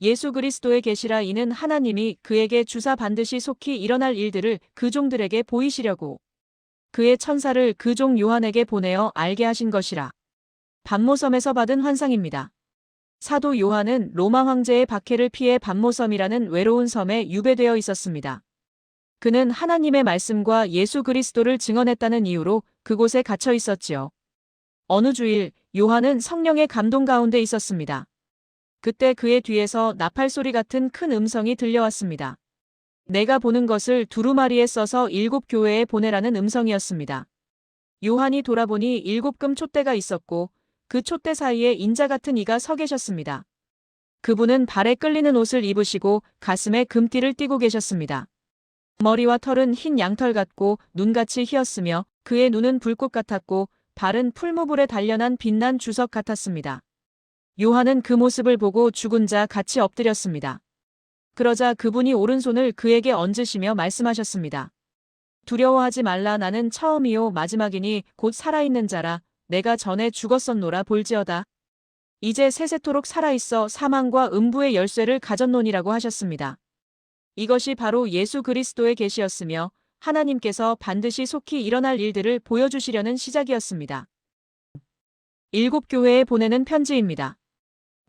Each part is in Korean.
예수 그리스도의 계시라. 이는 하나님이 그에게 주사 반드시 속히 일어날 일들을 그 종들에게 보이시려고 그의 천사를 그 종 요한에게 보내어 알게 하신 것이라. 반모섬에서 받은 환상입니다. 사도 요한은 로마 황제의 박해를 피해 반모섬이라는 외로운 섬에 유배되어 있었습니다. 그는 하나님의 말씀과 예수 그리스도를 증언했다는 이유로 그곳에 갇혀 있었지요. 어느 주일 요한은 성령의 감동 가운데 있었습니다. 그때 그의 뒤에서 나팔 소리 같은 큰 음성이 들려왔습니다. 내가 보는 것을 두루마리에 써서 7교회에 보내라는 음성이었습니다. 요한이 돌아보니 7금 촛대가 있었고 그 촛대 사이에 인자 같은 이가 서 계셨습니다. 그분은 발에 끌리는 옷을 입으시고 가슴에 금띠를 띠고 계셨습니다. 머리와 털은 흰 양털 같고 눈같이 희었으며 그의 눈은 불꽃 같았고 발은 풀무불에 단련한 빛난 주석 같았습니다. 요한은 그 모습을 보고 죽은 자 같이 엎드렸습니다. 그러자 그분이 오른손을 그에게 얹으시며 말씀하셨습니다. 두려워하지 말라. 나는 처음이요 마지막이니 곧 살아있는 자라. 내가 전에 죽었었노라. 볼지어다. 이제 세세토록 살아있어 사망과 음부의 열쇠를 가졌노니라고 하셨습니다. 이것이 바로 예수 그리스도의 계시였으며 하나님께서 반드시 속히 일어날 일들을 보여주시려는 시작이었습니다. 7교회에 보내는 편지입니다.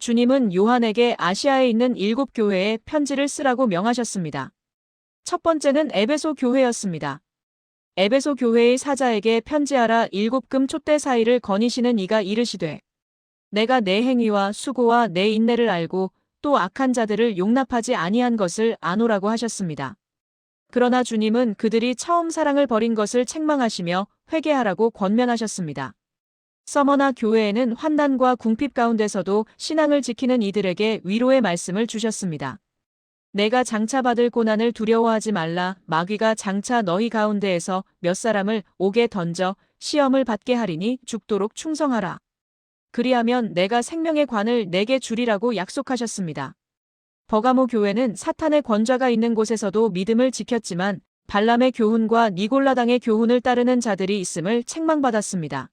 주님은 요한에게 아시아에 있는 7교회에 편지를 쓰라고 명하셨습니다. 첫 번째는 에베소 교회였습니다. 에베소 교회의 사자에게 편지하라. 7금 촛대 사이를 거니시는 이가 이르시되 내가 내 행위와 수고와 내 인내를 알고 또 악한 자들을 용납하지 아니한 것을 아노라고 하셨습니다. 그러나 주님은 그들이 처음 사랑을 버린 것을 책망하시며 회개하라고 권면하셨습니다. 서머나 교회에는 환난과 궁핍 가운데서도 신앙을 지키는 이들에게 위로의 말씀을 주셨습니다. 내가 장차 받을 고난을 두려워하지 말라. 마귀가 장차 너희 가운데에서 몇 사람을 옥에 던져 시험을 받게 하리니 죽도록 충성하라. 그리하면 내가 생명의 관을 내게 주리라고 약속하셨습니다. 버가모 교회는 사탄의 권좌가 있는 곳에서도 믿음을 지켰지만 발람의 교훈과 니골라당의 교훈을 따르는 자들이 있음을 책망받았습니다.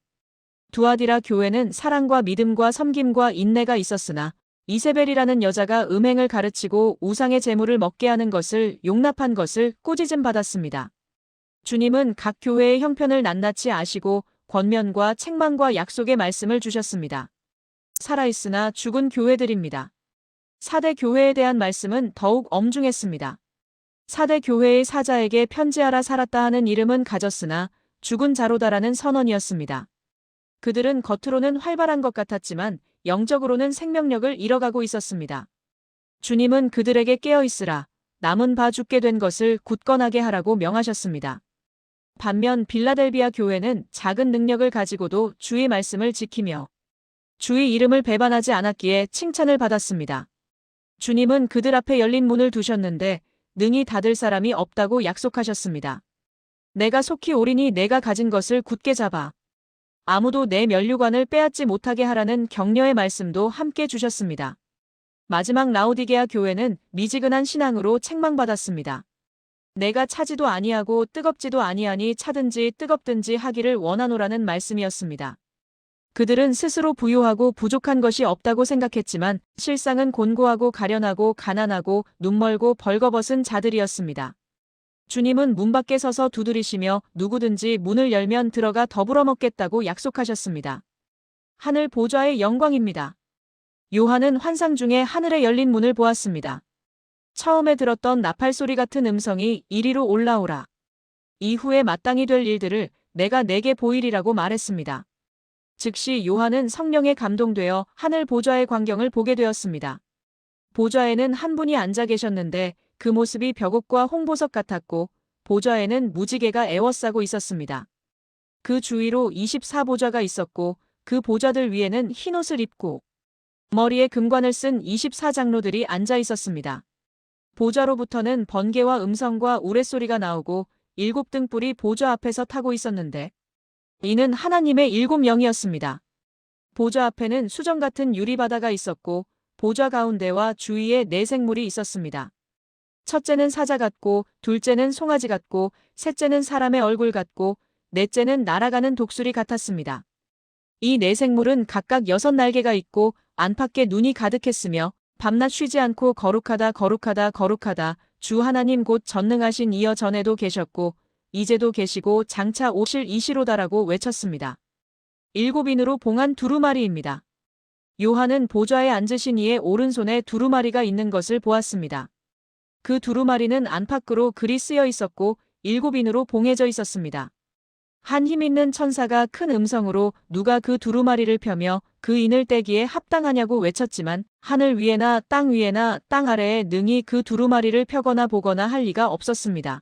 두아디라 교회는 사랑과 믿음과 섬김과 인내가 있었으나 이세벨이라는 여자가 음행을 가르치고 우상의 제물을 먹게 하는 것을 용납한 것을 꾸짖음 받았습니다. 주님은 각 교회의 형편을 낱낱이 아시고 권면과 책망과 약속의 말씀을 주셨습니다. 살아있으나 죽은 교회들입니다. 4대 교회에 대한 말씀은 더욱 엄중했습니다. 4대 교회의 사자에게 편지하라. 살았다 하는 이름은 가졌으나 죽은 자로다라는 선언이었습니다. 그들은 겉으로는 활발한 것 같았지만 영적으로는 생명력을 잃어가고 있었습니다. 주님은 그들에게 깨어있으라. 남은 바 죽게 된 것을 굳건하게 하라고 명하셨습니다. 반면 빌라델비아 교회는 작은 능력을 가지고도 주의 말씀을 지키며 주의 이름을 배반하지 않았기에 칭찬을 받았습니다. 주님은 그들 앞에 열린 문을 두셨는데 능히 닫을 사람이 없다고 약속하셨습니다. 내가 속히 오리니 내가 가진 것을 굳게 잡아 아무도 내 면류관을 빼앗지 못하게 하라는 격려의 말씀도 함께 주셨습니다. 마지막 라오디게아 교회는 미지근한 신앙으로 책망받았습니다. 내가 차지도 아니하고 뜨겁지도 아니하니 차든지 뜨겁든지 하기를 원하노라는 말씀이었습니다. 그들은 스스로 부유하고 부족한 것이 없다고 생각했지만 실상은 곤고하고 가련하고 가난하고 눈멀고 벌거벗은 자들이었습니다. 주님은 문 밖에 서서 두드리시며 누구든지 문을 열면 들어가 더불어 먹겠다고 약속하셨습니다. 하늘 보좌의 영광입니다. 요한은 환상 중에 하늘에 열린 문을 보았습니다. 처음에 들었던 나팔 소리 같은 음성이 이리로 올라오라. 이후에 마땅히 될 일들을 내가 내게 보이리라고 말했습니다. 즉시 요한은 성령에 감동되어 하늘 보좌의 광경을 보게 되었습니다. 보좌에는 한 분이 앉아 계셨는데 그 모습이 벽옥과 홍보석 같았고 보좌에는 무지개가 에워싸고 있었습니다. 그 주위로 24보좌가 있었고 그 보좌들 위에는 흰옷을 입고 머리에 금관을 쓴 24장로들이 앉아 있었습니다. 보좌로부터는 번개와 음성과 우레소리가 나오고 7등불이 보좌 앞에서 타고 있었는데 이는 하나님의 7영이었습니다. 보좌 앞에는 수정 같은 유리바다가 있었고 보좌 가운데와 주위에 4생물이 있었습니다. 첫째는 사자 같고 둘째는 송아지 같고 셋째는 사람의 얼굴 같고 넷째는 날아가는 독수리 같았습니다. 이 4생물은 각각 6날개가 있고 안팎에 눈이 가득했으며 밤낮 쉬지 않고 거룩하다 거룩하다 거룩하다 주 하나님 곧 전능하신 이여 전에도 계셨고 이제도 계시고 장차 오실 이시로다라고 외쳤습니다. 일곱인으로 봉한 두루마리입니다. 요한은 보좌에 앉으신 이의 오른손에 두루마리가 있는 것을 보았습니다. 그 두루마리는 안팎으로 글이 쓰여 있었고 일곱인으로 봉해져 있었습니다. 한 힘있는 천사가 큰 음성으로 누가 그 두루마리를 펴며 그 인을 떼기에 합당하냐고 외쳤지만 하늘 위에나 땅 위에나 땅 아래에 능히 그 두루마리를 펴거나 보거나 할 리가 없었습니다.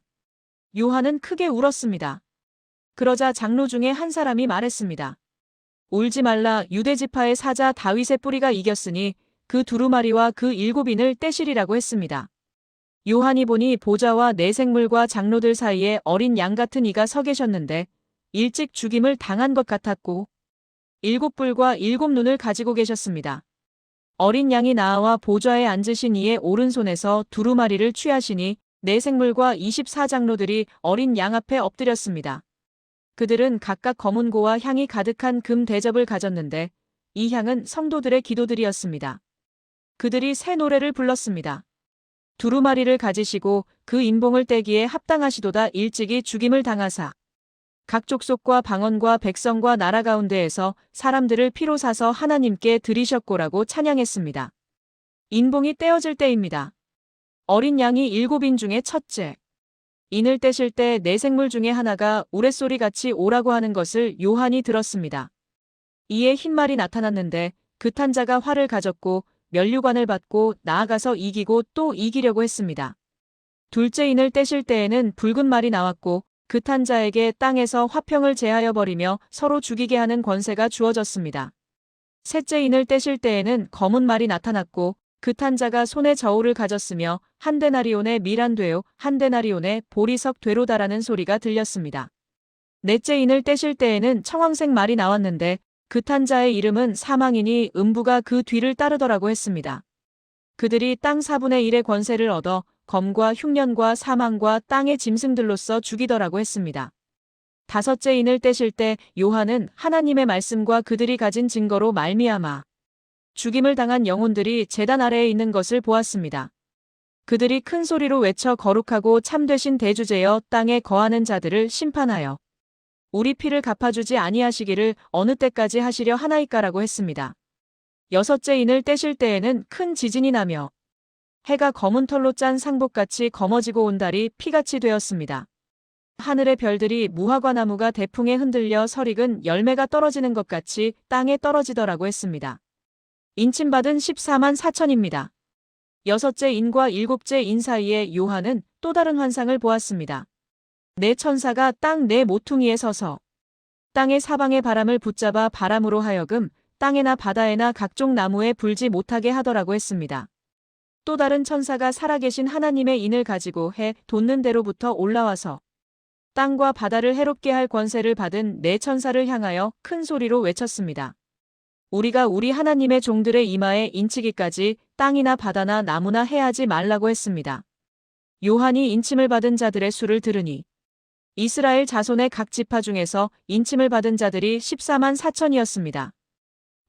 요한은 크게 울었습니다. 그러자 장로 중에 한 사람이 말했습니다. 울지 말라 유대 지파의 사자 다윗의 뿌리가 이겼으니 그 두루마리와 그 일곱인을 떼시리라고 했습니다. 요한이 보니 보좌와 네 생물과 장로들 사이에 어린 양 같은 이가 서 계셨는데 일찍 죽임을 당한 것 같았고 일곱 뿔과 일곱 눈을 가지고 계셨습니다. 어린 양이 나와 보좌에 앉으신 이의 오른손에서 두루마리를 취하시니 네 생물과 24장로들이 어린 양 앞에 엎드렸습니다. 그들은 각각 검은 고와 향이 가득한 금 대접을 가졌는데 이 향은 성도들의 기도들이었습니다. 그들이 새 노래를 불렀습니다. 두루마리를 가지시고 그 인봉을 떼기에 합당하시도다 일찍이 죽임을 당하사 각 족속과 방언과 백성과 나라 가운데에서 사람들을 피로 사서 하나님께 드리셨고라고 찬양했습니다. 인봉이 떼어질 때입니다. 어린 양이 일곱인 중에 첫째. 인을 떼실 때 네 생물 중에 하나가 우레소리같이 오라고 하는 것을 요한이 들었습니다. 이에 흰말이 나타났는데 그 탄자가 활을 가졌고 면류관을 받고 나아가서 이기고 또 이기려고 했습니다. 둘째 인을 떼실 때에는 붉은 말이 나왔고 그 탄자에게 땅에서 화평을 제하여 버리며 서로 죽이게 하는 권세가 주어졌습니다. 셋째 인을 떼실 때에는 검은 말이 나타났고 그 탄자가 손에 저울을 가졌으며 한 데나리온의 밀한 되요 한 데나리온의 보리석 되로다라는 소리가 들렸습니다. 넷째 인을 떼실 때에는 청황색 말이 나왔는데 그 탄자의 이름은 사망이니 음부가 그 뒤를 따르더라고 했습니다. 그들이 땅 4분의 1의 권세를 얻어 검과 흉년과 사망과 땅의 짐승들로서 죽이더라고 했습니다. 다섯째 인을 떼실 때 요한은 하나님의 말씀과 그들이 가진 증거로 말미암아 죽임을 당한 영혼들이 제단 아래에 있는 것을 보았습니다. 그들이 큰 소리로 외쳐 거룩하고 참되신 대주제여 땅에 거하는 자들을 심판하여 우리 피를 갚아주지 아니하시기를 어느 때까지 하시려 하나이까라고 했습니다. 여섯째 인을 떼실 때에는 큰 지진이 나며 해가 검은 털로 짠 상복같이 검어지고 온 달이 피같이 되었습니다. 하늘의 별들이 무화과 나무가 대풍에 흔들려 설익은 열매가 떨어지는 것 같이 땅에 떨어지더라고 했습니다. 인침받은 14만 4천입니다. 여섯째 인과 일곱째 인 사이에 요한은 또 다른 환상을 보았습니다. 네 천사가 땅 네 모퉁이에 서서 땅의 사방의 바람을 붙잡아 바람으로 하여금 땅에나 바다에나 각종 나무에 불지 못하게 하더라고 했습니다. 또 다른 천사가 살아계신 하나님의 인을 가지고 해 돋는 데로부터 올라와서 땅과 바다를 해롭게 할 권세를 받은 네 천사를 향하여 큰 소리로 외쳤습니다. 우리가 우리 하나님의 종들의 이마에 인치기까지 땅이나 바다나 나무나 해하지 말라고 했습니다. 요한이 인침을 받은 자들의 수를 들으니 이스라엘 자손의 각 지파 중에서 인침을 받은 자들이 14만 4천이었습니다.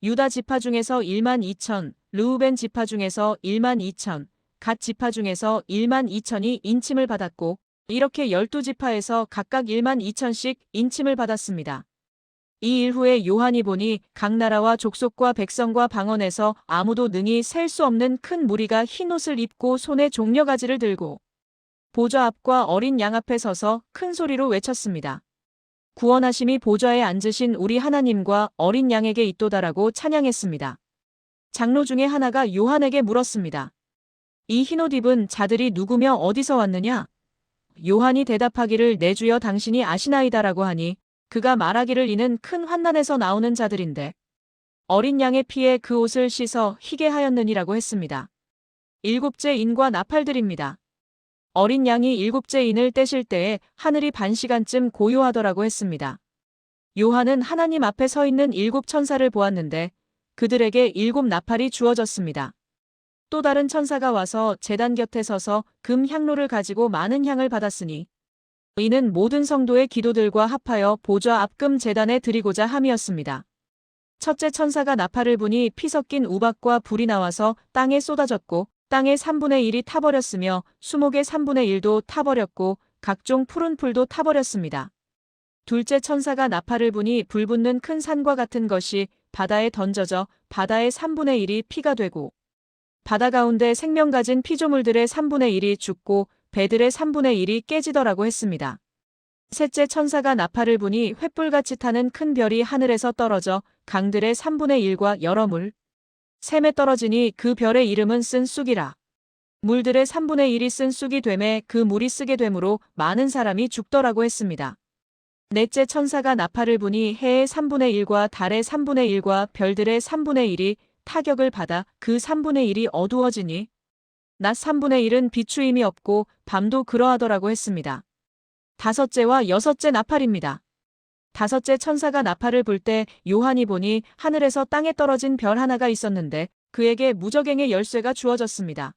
유다 지파 중에서 1만 2천, 르우벤 지파 중에서 1만 2천, 갓 지파 중에서 1만 2천이 인침을 받았고 이렇게 12지파에서 각각 1만 2천씩 인침을 받았습니다. 이 일 후에 요한이 보니 각 나라와 족속과 백성과 방언에서 아무도 능히 셀 수 없는 큰 무리가 흰 옷을 입고 손에 종려가지를 들고 보좌 앞과 어린 양 앞에 서서 큰 소리로 외쳤습니다. 구원하심이 보좌에 앉으신 우리 하나님과 어린 양에게 있도다라고 찬양했습니다. 장로 중에 하나가 요한에게 물었습니다. 이 흰옷 입은 자들이 누구며 어디서 왔느냐? 요한이 대답하기를 내 주여 당신이 아시나이다라고 하니 그가 말하기를 이는 큰 환난에서 나오는 자들인데 어린 양의 피에 그 옷을 씻어 희게 하였느니라고 했습니다. 일곱째 인과 나팔들입니다. 어린 양이 일곱째 인을 떼실 때에 하늘이 반 시간쯤 고요하더라고 했습니다. 요한은 하나님 앞에 서 있는 일곱 천사를 보았는데 그들에게 일곱 나팔이 주어졌습니다. 또 다른 천사가 와서 제단 곁에 서서 금 향로를 가지고 많은 향을 받았으니 이는 모든 성도의 기도들과 합하여 보좌 앞 금 제단에 드리고자 함이었습니다. 첫째 천사가 나팔을 부니 피 섞인 우박과 불이 나와서 땅에 쏟아졌고 땅의 3분의 1이 타버렸으며 수목의 3분의 1도 타버렸고 각종 푸른 풀도 타버렸습니다. 둘째 천사가 나팔을 부니 불 붙는 큰 산과 같은 것이 바다에 던져져 바다의 3분의 1이 피가 되고 바다 가운데 생명 가진 피조물들의 3분의 1이 죽고 배들의 3분의 1이 깨지더라고 했습니다. 셋째 천사가 나팔을 부니 횃불같이 타는 큰 별이 하늘에서 떨어져 강들의 3분의 1과 여러 물, 샘에 떨어지니 그 별의 이름은 쓴 쑥이라. 물들의 3분의 1이 쓴 쑥이 되매 그 물이 쓰게 되므로 많은 사람이 죽더라고 했습니다. 넷째 천사가 나팔을 부니 해의 3분의 1과 달의 3분의 1과 별들의 3분의 1이 타격을 받아 그 3분의 1이 어두워지니 낮 3분의 1은 비추임이 없고 밤도 그러하더라고 했습니다. 다섯째와 여섯째 나팔입니다. 다섯째 천사가 나팔을 불 때 요한이 보니 하늘에서 땅에 떨어진 별 하나가 있었는데 그에게 무저갱의 열쇠가 주어졌습니다.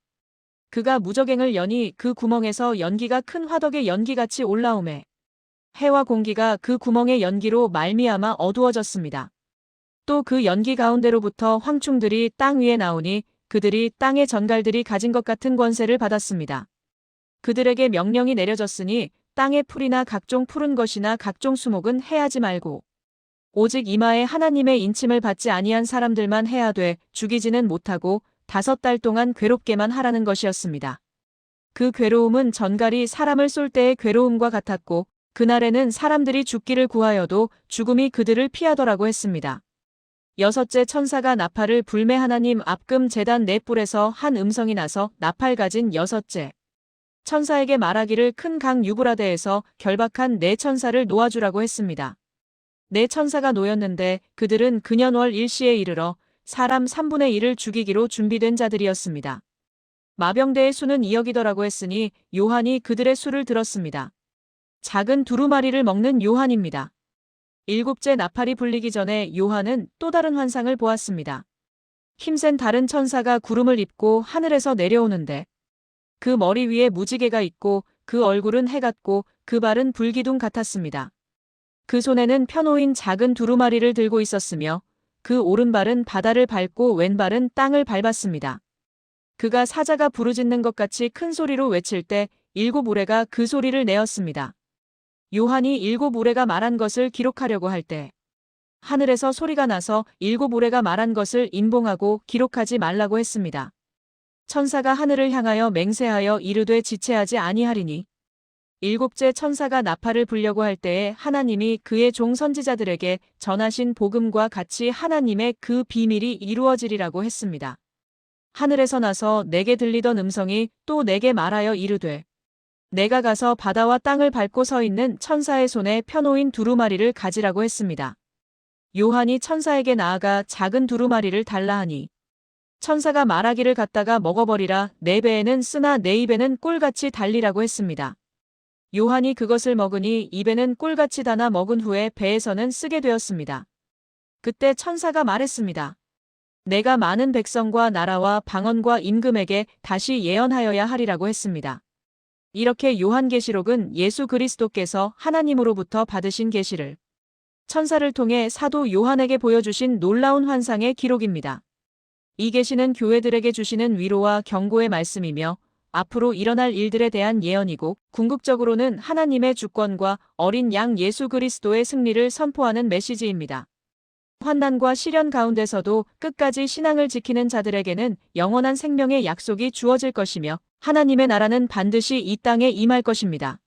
그가 무저갱을 여니 그 구멍에서 연기가 큰 화덕의 연기같이 올라오매 해와 공기가 그 구멍의 연기로 말미암아 어두워졌습니다. 또 그 연기 가운데로부터 황충들이 땅 위에 나오니 그들이 땅의 전갈들이 가진 것 같은 권세를 받았습니다. 그들에게 명령이 내려졌으니 땅의 풀이나 각종 푸른 것이나 각종 수목은 해하지 말고 오직 이마에 하나님의 인침을 받지 아니한 사람들만 해하되 죽이지는 못하고 5달 동안 괴롭게만 하라는 것이었습니다. 그 괴로움은 전갈이 사람을 쏠 때의 괴로움과 같았고 그날에는 사람들이 죽기를 구하여도 죽음이 그들을 피하더라고 했습니다. 여섯째 천사가 나팔을 불매 하나님 앞금 제단 네 뿔에서 한 음성이 나서 나팔 가진 여섯째 천사에게 말하기를 큰 강 유브라데에서 결박한 네 천사를 놓아주라고 했습니다. 네 천사가 놓였는데 그들은 근현월 일시에 이르러 사람 3분의 1을 죽이기로 준비된 자들이었습니다. 마병대의 수는 2억이더라고 했으니 요한이 그들의 수를 들었습니다. 작은 두루마리를 먹는 요한입니다. 일곱째 나팔이 불리기 전에 요한은 또 다른 환상을 보았습니다. 힘센 다른 천사가 구름을 입고 하늘에서 내려오는데 그 머리 위에 무지개가 있고 그 얼굴은 해 같고 그 발은 불기둥 같았습니다. 그 손에는 펴놓인 작은 두루마리를 들고 있었으며 그 오른발은 바다를 밟고 왼발은 땅을 밟았습니다. 그가 사자가 부르짖는 것 같이 큰 소리로 외칠 때 7 우레가 그 소리를 내었습니다. 요한이 7 우레가 말한 것을 기록하려고 할 때 하늘에서 소리가 나서 7 우레가 말한 것을 인봉하고 기록하지 말라고 했습니다. 천사가 하늘을 향하여 맹세하여 이르되 지체하지 아니하리니 일곱째 천사가 나팔을 불려고 할 때에 하나님이 그의 종 선지자들에게 전하신 복음과 같이 하나님의 그 비밀이 이루어지리라고 했습니다. 하늘에서 나서 내게 들리던 음성이 또 내게 말하여 이르되 내가 가서 바다와 땅을 밟고 서 있는 천사의 손에 펴놓인 두루마리를 가지라고 했습니다. 요한이 천사에게 나아가 작은 두루마리를 달라 하니 천사가 말하기를 갖다가 먹어버리라. 내 배에는 쓰나 내 입에는 꿀같이 달리라고 했습니다. 요한이 그것을 먹으니 입에는 꿀같이 다나 먹은 후에 배에서는 쓰게 되었습니다. 그때 천사가 말했습니다. 내가 많은 백성과 나라와 방언과 임금에게 다시 예언하여야 하리라고 했습니다. 이렇게 요한계시록은 예수 그리스도께서 하나님으로부터 받으신 계시를 천사를 통해 사도 요한에게 보여주신 놀라운 환상의 기록입니다. 이 계시는 교회들에게 주시는 위로와 경고의 말씀이며 앞으로 일어날 일들에 대한 예언이고 궁극적으로는 하나님의 주권과 어린 양 예수 그리스도의 승리를 선포하는 메시지입니다. 환난과 시련 가운데서도 끝까지 신앙을 지키는 자들에게는 영원한 생명의 약속이 주어질 것이며 하나님의 나라는 반드시 이 땅에 임할 것입니다.